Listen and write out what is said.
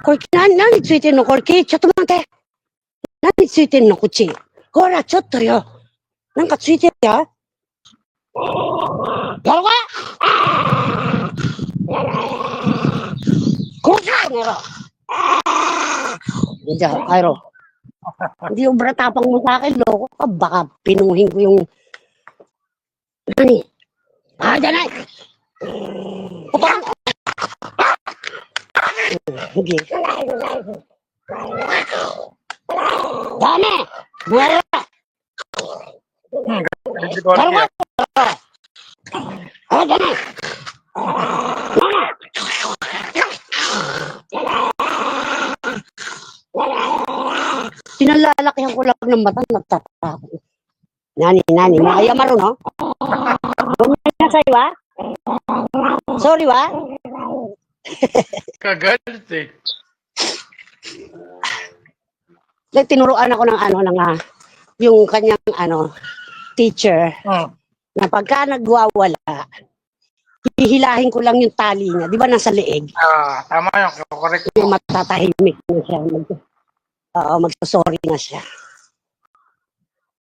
これ何ついてんのこれ、ちょっと待って。何ついてんのこっち。ほら、ちょっとよ。なんかついてるよ。やろかこっちやろ。Diyan, Cairo. Hindi yung bratapang mo sa akin, loko ka. Baka pinuhin ko yung... Nani? Dyan ay! Putang! Hindi. Dami! Buwara! Dalawa! Dyan ay! Sinalalakihan ko lang ng mata, nagtatakot. Nani, makaya maro, no? Bumili na sa'yo, ha? Sorry, wa? Kagalit eh. Tinuruan ako ng yung kanyang teacher, na pagka nagwawala, hihilahin ko lang yung tali niya. Di ba nasa leeg? Tama yun. Correct. Yung matatahimik na siya. Magsasorry na siya.